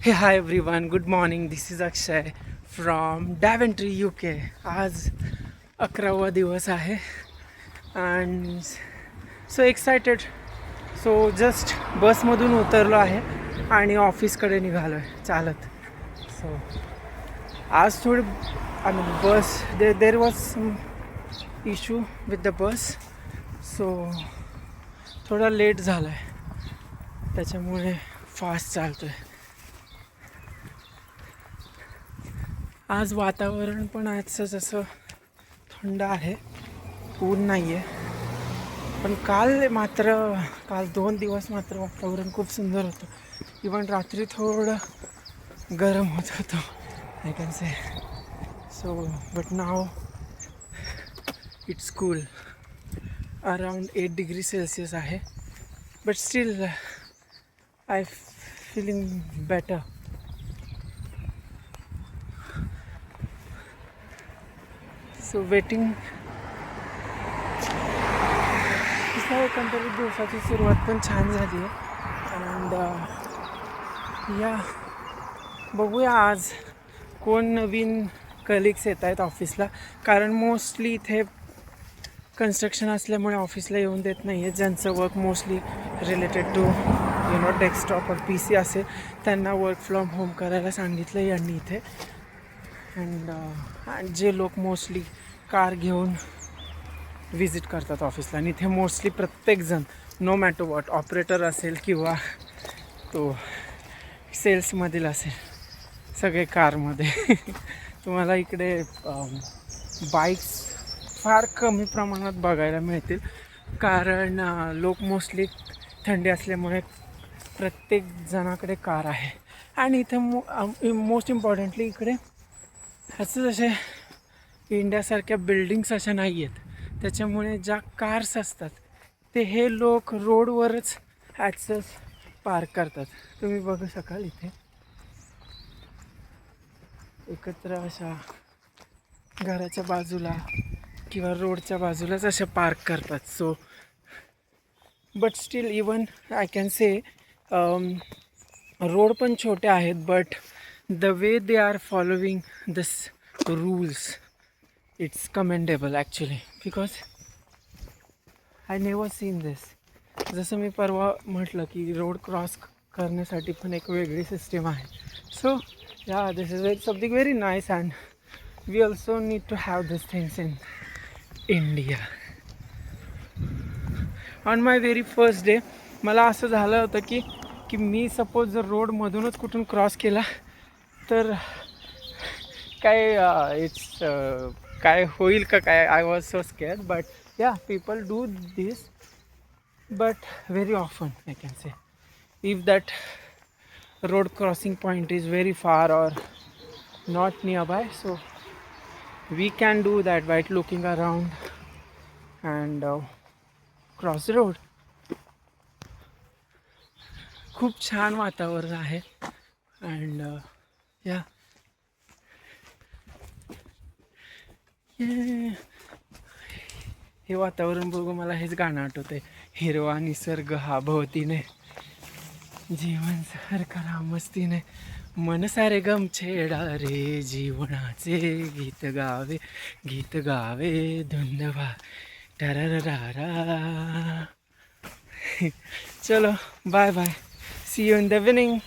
Hey, hi everyone. Good morning. This is Akshay from Daventry, UK. आज 11वा दिवस आहे and so excited. So just बसमधून उतरलो आहे आणि ऑफिसकडे निघालो आहे चालत. So आज थोडी बस there was some issue with the bus. So थोडा लेट झाला आहे त्याच्यामुळे फास्ट चालतो आहे. आज वातावरण पण आजचं जसं थंड आहे, ऊन नाही आहे. पण काल 2 दिवस मात्र वातावरण खूप सुंदर होतं. इवन रात्री थोडं गरम होत होतं I can say. So but now it's cool. Around 8 degree Celsius आहे. But still I feeling better. So waiting. एकंदरीत दिवसाची सुरुवात पण छान झाली आहे. अँड या बघूया आज कोण नवीन कलिग्स येत आहेत ऑफिसला, कारण मोस्टली इथे कन्स्ट्रक्शन असल्यामुळे ऑफिसला येऊन देत नाही आहे. ज्यांचं work mostly related to desktop और PC असेल त्यांना वर्क फ्रॉम होम करायला सांगितलं यांनी इथे. अँड जे लोक मोस्टली कार घेऊन विजिट करतात ऑफिसला, आणि इथे मोस्टली प्रत्येकजण नो मॅटर वॉट, ऑपरेटर असेल किंवा तो सेल्समधील असेल, सगळे कारमध्ये. तुम्हाला इकडे बाईक्स फार कमी प्रमाणात बघायला मिळतील, कारण लोक मोस्टली थंडी असल्यामुळे प्रत्येक जणाकडे कार आहे. आणि इथे मोस्ट इम्पॉर्टंटली इकडे असं जसे इंडियासारख्या बिल्डिंग्स अशा नाही आहेत, त्याच्यामुळे ज्या कार्स असतात ते हे लोक रोडवरच ॲक्सेस पार्क करतात. तुम्ही बघू शकाल इथे एकत्र अशा घराच्या बाजूला किंवा रोडच्या बाजूलाच अशा पार्क करतात. So but still even I can say road पण छोटे आहेत, but the way they are following this rules, it's commendable actually, because I never seen this. जसं मी परवा म्हटलं की रोड क्रॉस करण्यासाठी पण एक वेगळी सिस्टीम आहे. So yeah this is something very nice, and we also need to have this things in India. On my very first day मला असं झालं होतं की मी सपोज जर रोडमधूनच कुठून क्रॉस केला तर काय काय होईल का काय. I was so scared, but yeah people do this, but very often I can say, if that road crossing point is very far or not nearby, so we can do that by looking around and cross the road. खूप छान वातावरण आहे. And या हे वातावरण बघून मला हेच गाणं आठवतंय, हिरवा निसर्ग हा भोवतीने, जीवन सारखा मस्तीने, मन सारे गम छेडा रे, जीवनाचे गीत गावे धुंदवा टररारा. चलो bye bye, see you in the evening.